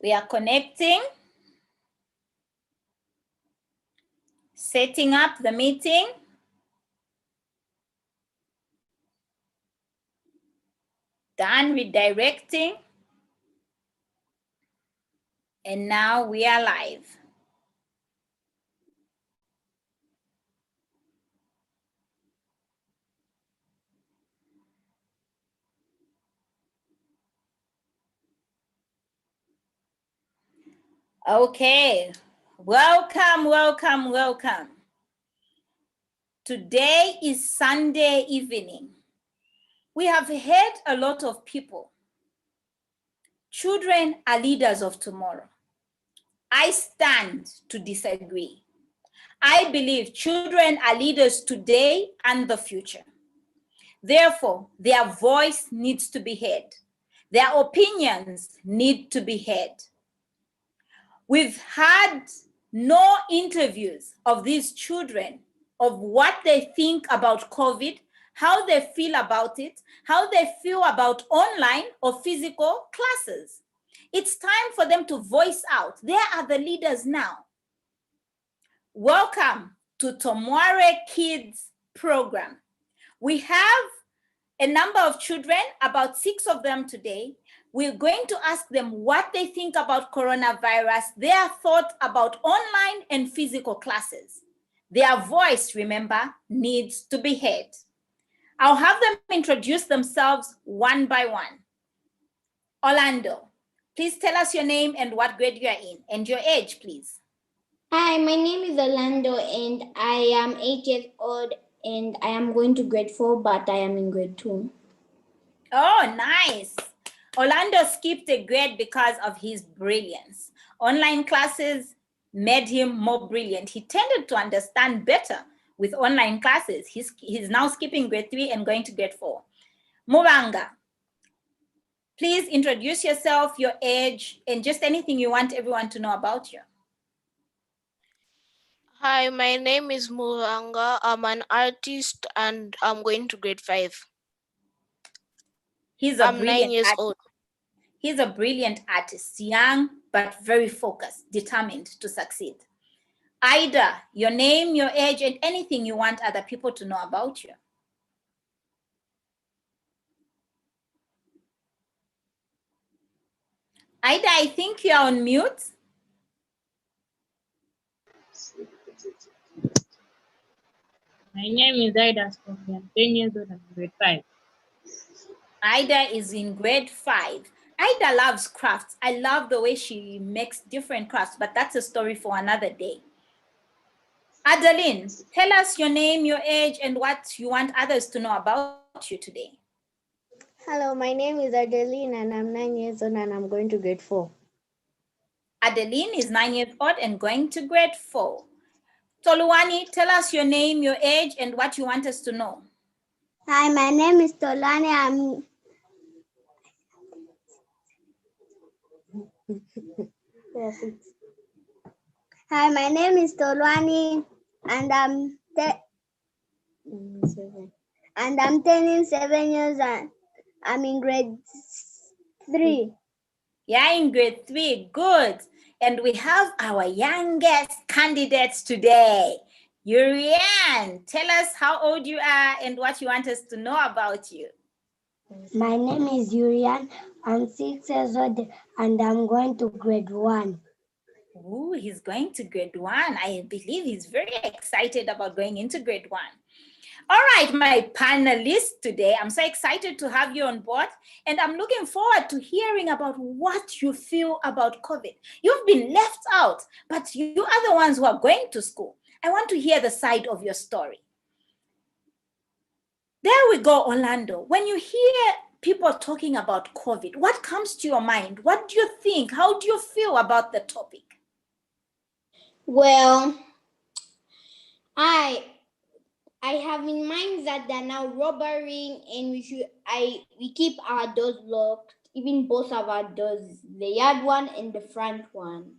We are connecting, setting up the meeting. Done redirecting. And now we are live. Okay, welcome, welcome, welcome. Today is Sunday evening. We have heard a lot of people. Children are leaders of tomorrow. I stand to disagree. I believe children are leaders today and the future. Therefore, their voice needs to be heard. Their opinions need to be heard. We've had no interviews of these children, of what they think about COVID, how they feel about it, how they feel about online or physical classes. It's time for them to voice out. They are the leaders now. Welcome to Tomorrow Kids program. We have a number of children, about 6 of them today. We're going to ask them what they think about coronavirus, their thought about online and physical classes. Their voice, remember, needs to be heard. I'll have them introduce themselves one by one. Orlando, please tell us your name and what grade you are in, and your age, please. Hi, my name is Orlando and I am 8 years old and I am going to grade 4, but I am in grade 2. Oh, nice. Orlando skipped a grade because of his brilliance. Online classes made him more brilliant. He tended to understand better with online classes. He's now skipping grade 3 and going to grade 4. Muranga, please introduce yourself, your age, and just anything you want everyone to know about you. Hi, my name is Muranga. I'm an artist and I'm going to grade 5. I'm 9 years old. He's a brilliant artist, young, but very focused, determined to succeed. Ida, your name, your age, and anything you want other people to know about you. Ida, I think you're on mute. My name is Ida Skofi. I'm 10 years old and grade 5. Ida is in grade 5. Ida loves crafts. I love the way she makes different crafts, but that's a story for another day. Adeline, tell us your name, your age, and what you want others to know about you today. Hello, my name is Adeline and I'm 9 years old and I'm going to grade 4. Adeline is 9 years old and going to grade 4. Toluwani, tell us your name, your age, and what you want us to know. Hi, my name is Tolani. Hi, my name is Tolwani, and I'm 10 7 years and I'm in grade 3. Yeah, in grade 3, good. And we have our youngest candidates today. Urian, tell us how old you are and what you want us to know about you. My name is Urian. I'm 6 years old and I'm going to grade 1. Ooh, he's going to grade 1. I believe he's very excited about going into grade 1. All right, my panelists today, I'm so excited to have you on board, and I'm looking forward to hearing about what you feel about COVID. You've been left out, but you are the ones who are going to school. I want to hear the side of your story. There we go, Orlando. When you hear people talking about COVID, what comes to your mind? What do you think? How do you feel about the topic? Well, I have in mind that they're now robbering and we keep our doors locked, even both of our doors, the yard one and the front one.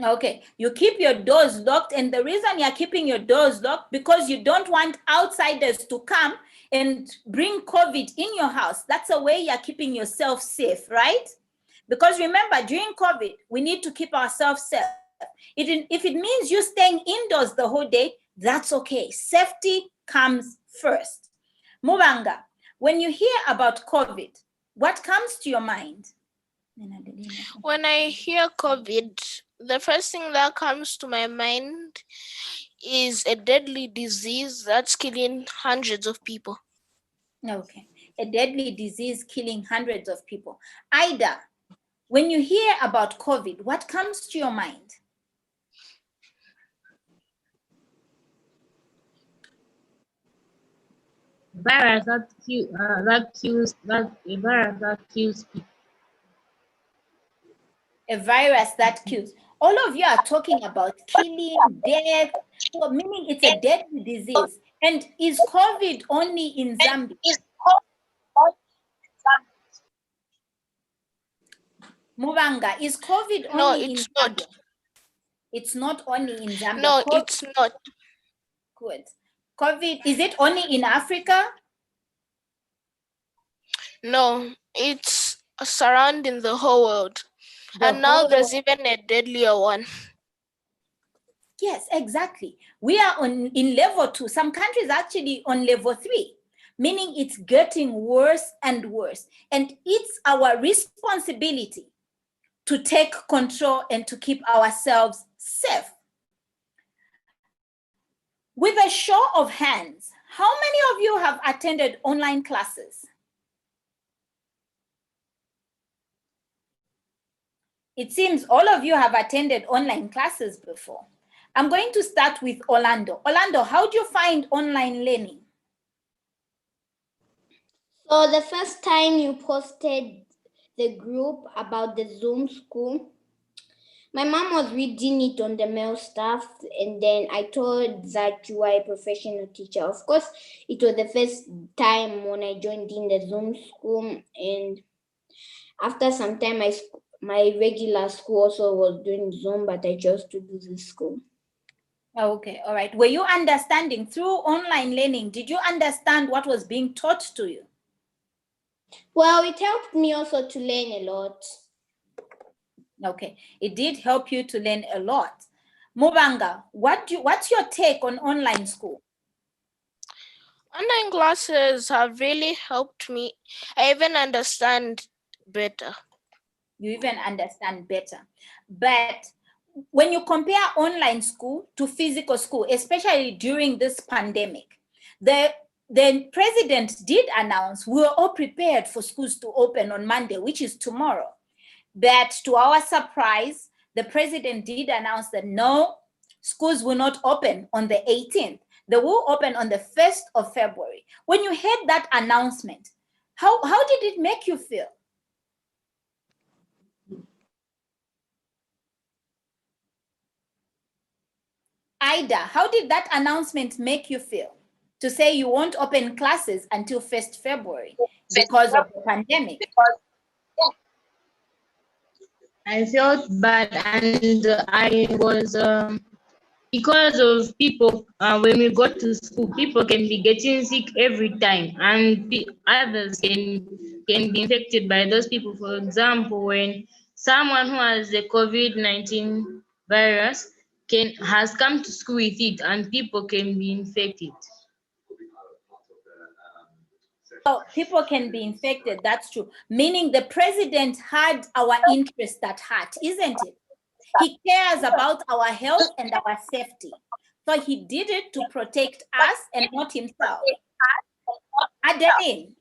Okay, you keep your doors locked, and the reason you're keeping your doors locked because you don't want outsiders to come and bring COVID in your house. That's a way you're keeping yourself safe, right? Because remember, during COVID, we need to keep ourselves safe. If it means you staying indoors the whole day, that's okay. Safety comes first. Mubanga, when you hear about COVID, what comes to your mind? When I hear COVID, the first thing that comes to my mind is a deadly disease that's killing hundreds of people. Okay, a deadly disease killing hundreds of people. Ida, when you hear about COVID, what comes to your mind? Virus that kills a virus that kills people. A virus that kills. All of you are talking about killing, death, so meaning it's a deadly disease. And is COVID only in Zambia? Mubanga, is COVID No, only in it's Zambia? not. It's not only in Zambia. No, it's not. Good. COVID, is it only in Africa? No, it's surrounding the whole world. And now there's even a deadlier one. Yes, exactly. We are in level 2. Some countries actually on level 3, meaning it's getting worse and worse. And it's our responsibility to take control and to keep ourselves safe. With a show of hands, how many of you have attended online classes? It seems all of you have attended online classes before. I'm going to start with Orlando. Orlando, how do you find online learning? So the first time you posted the group about the Zoom school, my mom was reading it on the mail stuff, and then I told that you are a professional teacher. Of course, it was the first time when I joined in the Zoom school, and after some time, my regular school also was doing Zoom, but I chose to do this school. Okay, all right. Were you understanding through online learning? Did you understand what was being taught to you? Well, it helped me also to learn a lot. Okay, it did help you to learn a lot. Mubanga, what's your take on online school? Online classes have really helped me. I even understand better. You even understand better. But when you compare online school to physical school, especially during this pandemic, the president did announce we were all prepared for schools to open on Monday, which is tomorrow. But to our surprise, the president did announce that no, schools will not open on the 18th. They will open on the 1st of February. When you heard that announcement, how did it make you feel? Ida, how did that announcement make you feel? To say you won't open classes until 1st February because of the pandemic. I felt bad, and I was because of people. When we go to school, people can be getting sick every time, and others can be infected by those people. For example, when someone who has the COVID-19 virus has come to school with it, and people can be infected. So people can be infected, that's true. Meaning the president had our interest at heart, isn't it? He cares about our health and our safety. So he did it to protect us and not himself. Adeline,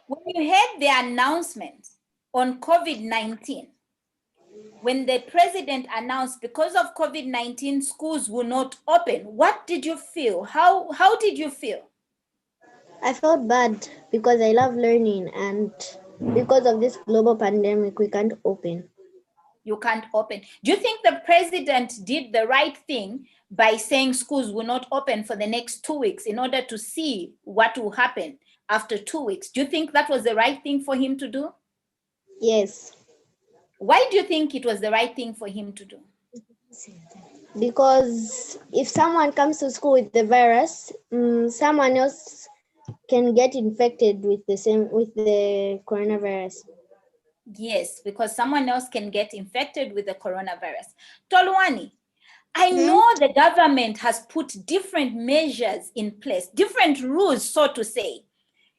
when you heard the announcement on COVID-19, when the president announced because of COVID-19, schools will not open, what did you feel? How did you feel? I felt bad because I love learning, and because of this global pandemic, we can't open. You can't open. Do you think the president did the right thing by saying schools will not open for the next 2 weeks in order to see what will happen after 2 weeks? Do you think that was the right thing for him to do? Yes. Why do you think it was the right thing for him to do? Because if someone comes to school with the virus, someone else can get infected with the coronavirus. Yes, because someone else can get infected with the coronavirus. Tolwani, I know the government has put different measures in place, different rules, so to say,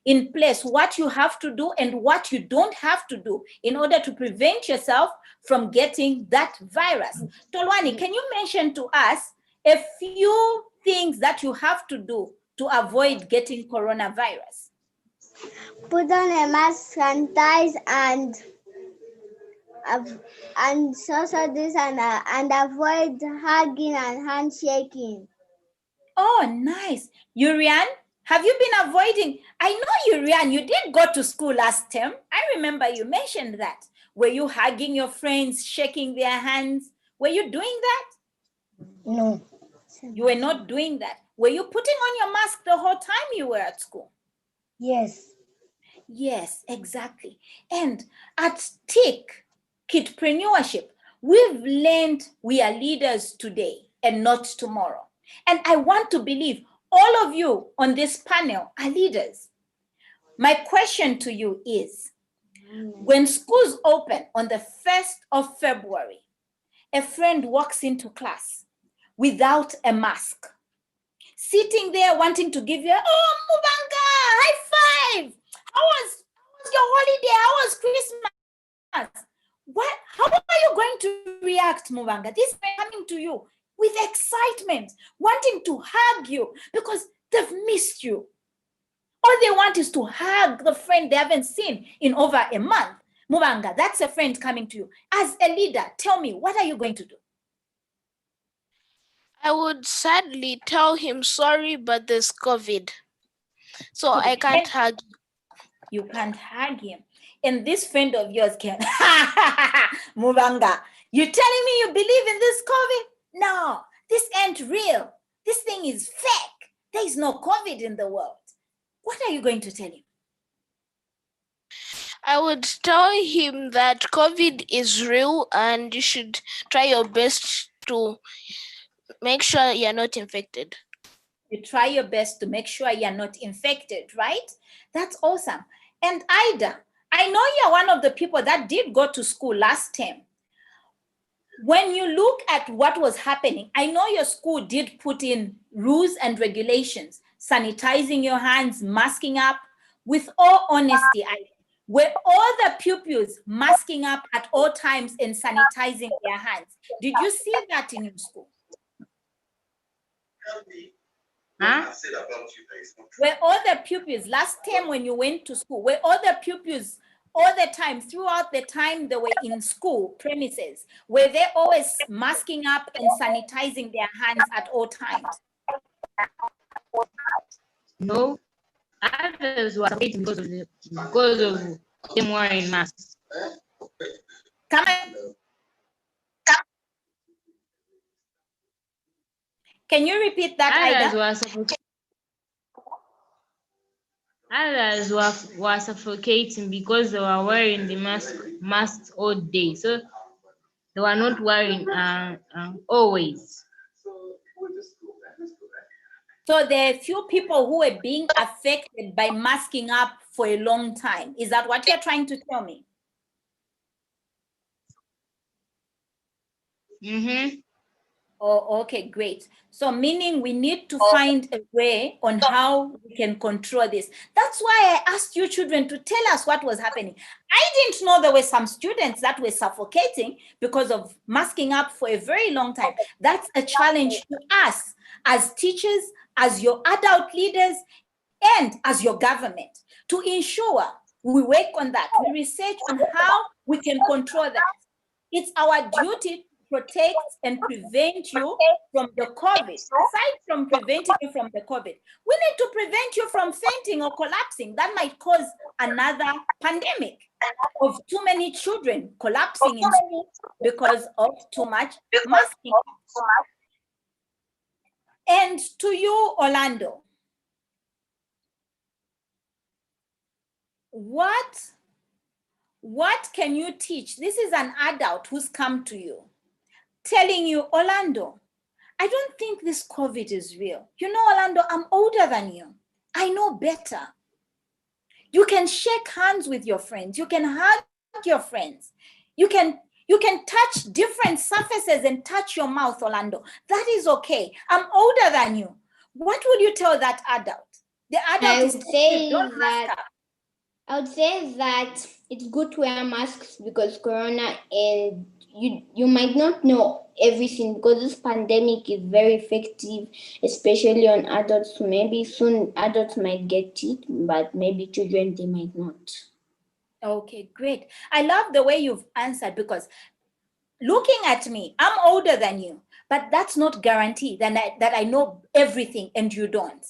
in place, what you have to do and what you don't have to do in order to prevent yourself from getting that virus. Tolwani, can you mention to us a few things that you have to do to avoid getting coronavirus? Put on a mask, sanitize, and social this and avoid hugging and handshaking. Oh, nice. Urian, have you been avoiding? I know, Urian, you did go to school last term. I remember you mentioned that. Were you hugging your friends, shaking their hands? Were you doing that? No. You were not doing that. Were you putting on your mask the whole time you were at school? Yes. Yes, exactly. And at TIC, Kidpreneurship, we've learned we are leaders today and not tomorrow. And I want to believe all of you on this panel are leaders. My question to you is, when schools open on the 1st of February, a friend walks into class without a mask, sitting there wanting to give you, oh, Mubanga, high five. How was your holiday? How was Christmas? How are you going to react, Mubanga? This is coming to you with excitement, wanting to hug you because they've missed you. All they want is to hug the friend they haven't seen in over a month. Mubanga, that's a friend coming to you. As a leader, tell me, what are you going to do? I would sadly tell him sorry, but there's COVID. So I can't hug you. You can't hug him. And this friend of yours can, Mubanga, you telling me you believe in this COVID? No, this ain't real. This thing is fake. There is no COVID in the world. What are you going to tell him? I would tell him that COVID is real and you should try your best to make sure you're not infected. You try your best to make sure you're not infected, right? That's awesome. And Ida, I know you're one of the people that did go to school last term. When you look at what was happening, I know your school did put in rules and regulations, sanitizing your hands, masking up. With all honesty, were all the pupils masking up at all times and sanitizing their hands? Did you see that in your school? Huh? Were all the pupils, last time when you went to school, were all the pupils all the time, throughout the time they were in school premises, were they always masking up and sanitizing their hands at all times? No, others were waiting because of them wearing masks. Come on. Can you repeat that, Ida? Others were suffocating because they were wearing the masks all day. So they were not wearing always. So there are few people who were being affected by masking up for a long time. Is that what you're trying to tell me? Mm-hmm. Oh, okay, great. So meaning we need to find a way on how we can control this. That's why I asked you children to tell us what was happening. I didn't know there were some students that were suffocating because of masking up for a very long time. That's a challenge to us as teachers, as your adult leaders, and as your government to ensure we work on that. We research on how we can control that. It's our duty protect and prevent you from the COVID. Aside from preventing you from the COVID, we need to prevent you from fainting or collapsing. That might cause another pandemic of too many children collapsing in school because of too much masking. And to you, Orlando, what can you teach? This is an adult who's come to you telling you, Orlando, I don't think this COVID is real. You know, Orlando, I'm older than you. I know better. You can shake hands with your friends. You can hug your friends. You can touch different surfaces and touch your mouth, Orlando. That is okay. I'm older than you. What would you tell that adult? The adult is saying, don't mask up. I would say that it's good to wear masks because corona, and you might not know everything because this pandemic is very effective, especially on adults. So maybe soon adults might get it, but maybe children, they might not. Okay, great. I love the way you've answered, because looking at me, I'm older than you, but that's not guarantee that I know everything and you don't.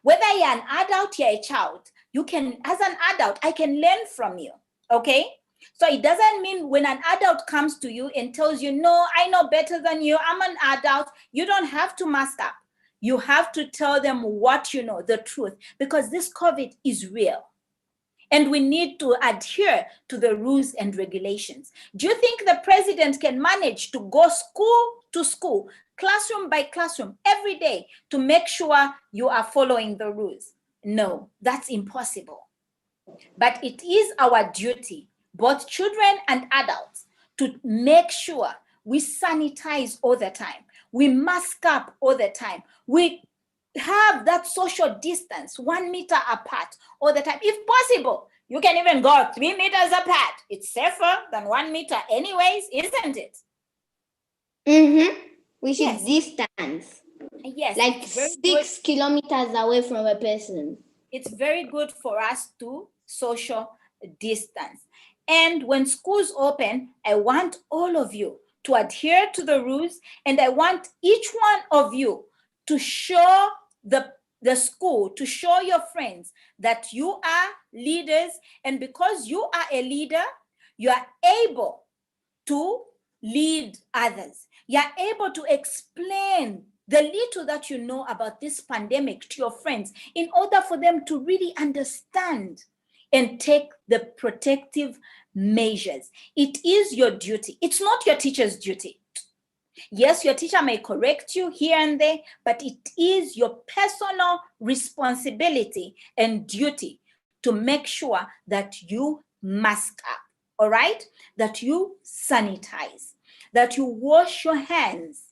Whether you're an adult, you're a child, you can, as an adult, I can learn from you, okay? So it doesn't mean when an adult comes to you and tells you, no, I know better than you, I'm an adult, you don't have to mask up. You have to tell them what you know, the truth, because this COVID is real. And we need to adhere to the rules and regulations. Do you think the president can manage to go school to school, classroom by classroom, every day to make sure you are following the rules? No, that's impossible. But it is our duty, both children and adults, to make sure we sanitize all the time. We mask up all the time. We have that social distance, 1 meter apart all the time. If possible, you can even go 3 meters apart. It's safer than 1 meter anyways, isn't it? Mm-hmm. We should distance. Yes. Like 6 kilometers away from a person. It's very good for us to social distance. And when schools open, I want all of you to adhere to the rules, and I want each one of you to show the school, to show your friends that you are leaders, and because you are a leader, you are able to lead others. You are able to explain the little that you know about this pandemic to your friends in order for them to really understand and take the protective measures. It is your duty. It's not your teacher's duty. Yes, your teacher may correct you here and there, but it is your personal responsibility and duty to make sure that you mask up, all right? That you sanitize, that you wash your hands.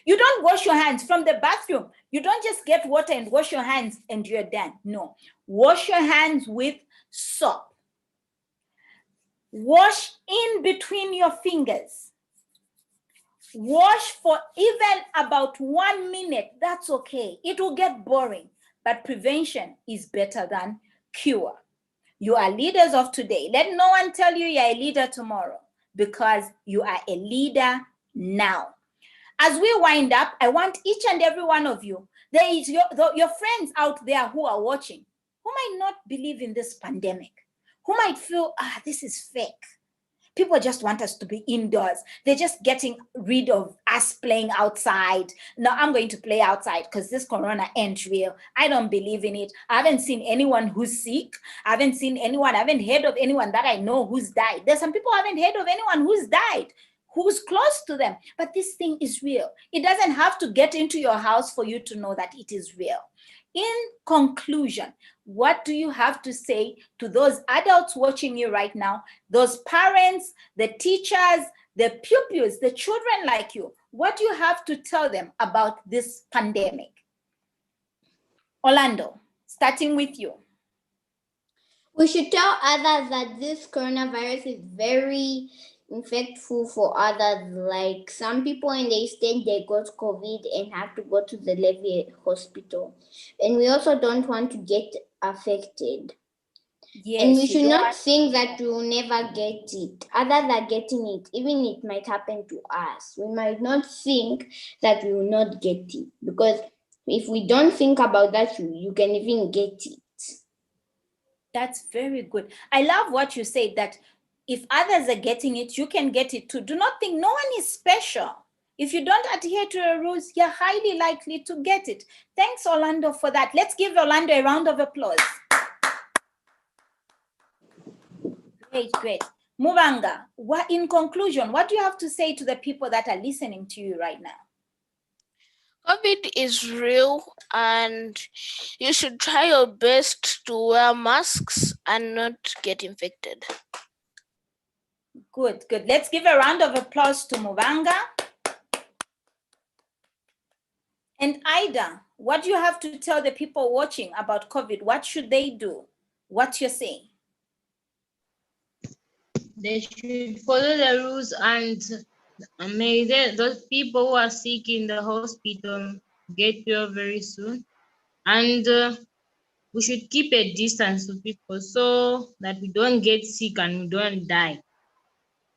You don't wash your hands from the bathroom. You don't just get water and wash your hands and you're done. No, wash your hands with soap. Wash in between your fingers. Wash for even about 1 minute. That's okay. It will get boring, but prevention is better than cure. You are leaders of today. Let no one tell you you're a leader tomorrow, because you are a leader now. As we wind up, I want each and every one of you, there is your friends out there who are watching, who might not believe in this pandemic, who might feel, this is fake. People just want us to be indoors. They're just getting rid of us playing outside. No, I'm going to play outside because this corona ain't real. I don't believe in it. I haven't seen anyone who's sick. I haven't heard of anyone that I know who's died. There's some people I haven't heard of anyone who's died, who's close to them. But this thing is real. It doesn't have to get into your house for you to know that it is real. In conclusion, what do you have to say to those adults watching you right now, those parents, the teachers, the pupils, the children like you? What do you have to tell them about this pandemic? Orlando, starting with you. We should tell others that this coronavirus is very infectful for others. Like some people in the state, they got COVID and have to go to the Levy hospital. And we also don't want to get affected. Yes, and we should not think that we will never get it. Others are getting it, even it might happen to us. We might not think that we will not get it, because if we don't think about that, you can even get it. That's very good. I love what you say, that if others are getting it, you can get it too. Do not think no one is special. If you don't adhere to the rules, you're highly likely to get it. Thanks, Orlando, for that. Let's give Orlando a round of applause. Great. Mubanga, in conclusion, what do you have to say to the people that are listening to you right now? COVID is real, and you should try your best to wear masks and not get infected. Good, good. Let's give a round of applause to Mubanga. And Ida, what do you have to tell the people watching about COVID? What should they do? What's your saying? They should follow the rules, and may those people who are sick in the hospital get well very soon. And we should keep a distance to people so that we don't get sick and we don't die.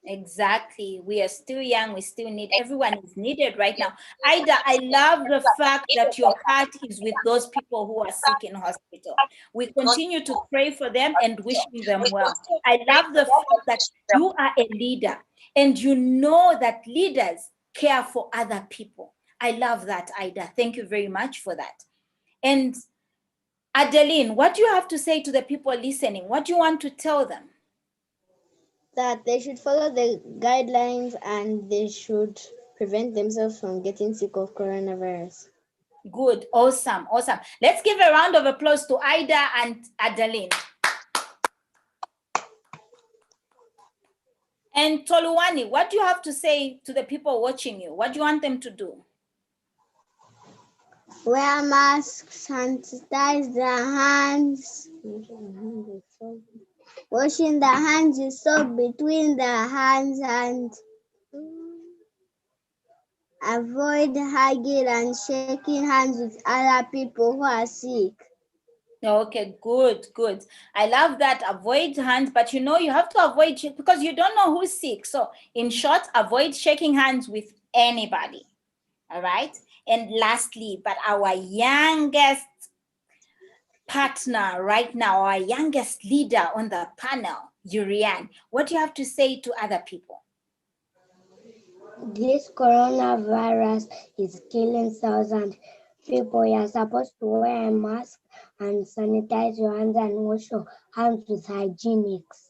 Exactly. We are still young. We still need, everyone is needed right now. Ida, I love the fact that your heart is with those people who are sick in hospital. We continue to pray for them and wishing them well. I love the fact that you are a leader and you know that leaders care for other people. I love that, Ida. Thank you very much for that. And Adeline, what do you have to say to the people listening? What do you want to tell them? That they should follow the guidelines and they should prevent themselves from getting sick of coronavirus. Good, awesome, awesome. Let's give a round of applause to Ida and Adeline. And Toluwani, what do you have to say to the people watching you? What do you want them to do? Wear masks, sanitize their hands. Washing the hands with soap between the hands and avoid hugging and shaking hands with other people who are sick. Okay, good, good. I love that. Avoid hands, but you know, you have to avoid because you don't know who's sick. So in short, avoid shaking hands with anybody. All right. And lastly, but our youngest partner right now, our youngest leader on the panel, Urian, what do you have to say to other people? This coronavirus is killing thousands of people. You're supposed to wear a mask and sanitize your hands and wash your hands with hygienics.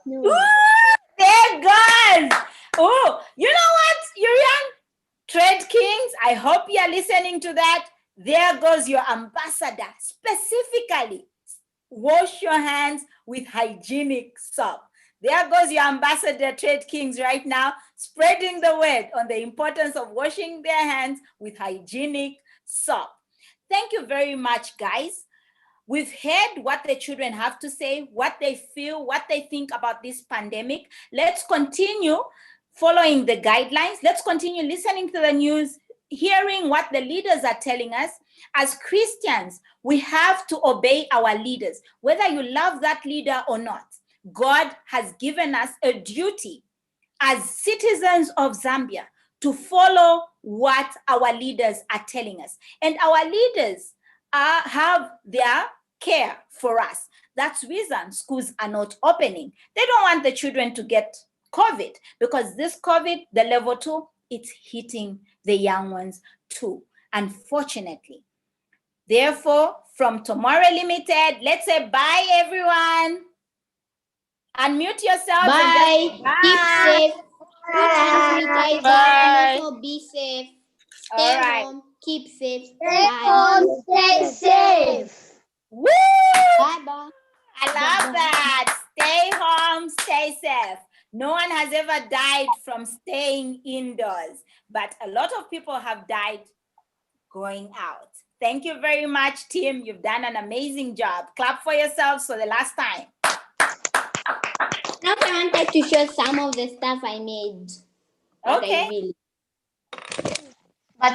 No. Ooh, there goes. Oh, you know what, Urian? Trade Kings, I hope you're listening to that. There goes your ambassador. Specifically, wash your hands with hygienic soap. There goes your ambassador, Trade Kings, right now, spreading the word on the importance of washing their hands with hygienic soap. Thank you very much, guys. We've heard what the children have to say, what they feel, what they think about this pandemic. Let's continue following the guidelines. Let's continue listening to the news, hearing what the leaders are telling us. As Christians, we have to obey our leaders, whether you love that leader or not. God has given us a duty as citizens of Zambia to follow what our leaders are telling us. And our leaders have their care for us. That's the reason schools are not opening. They don't want the children to get COVID because this COVID, the level 2, it's hitting the young ones too, unfortunately. Therefore, from Tomorrow Limited, let's say bye, everyone. Unmute yourselves. Bye. And just, Keep safe. Put hand sanitizer and also be safe. Stay All right. home. Keep safe. Stay Bye. home, stay safe. Woo! Bye bye. I love that. Stay home, stay safe. No one has ever died from staying indoors, but a lot of people have died going out. Thank you very much, team. You've done an amazing job. Clap for yourselves for the last time. Now I wanted to show some of the stuff I made. Okay. I really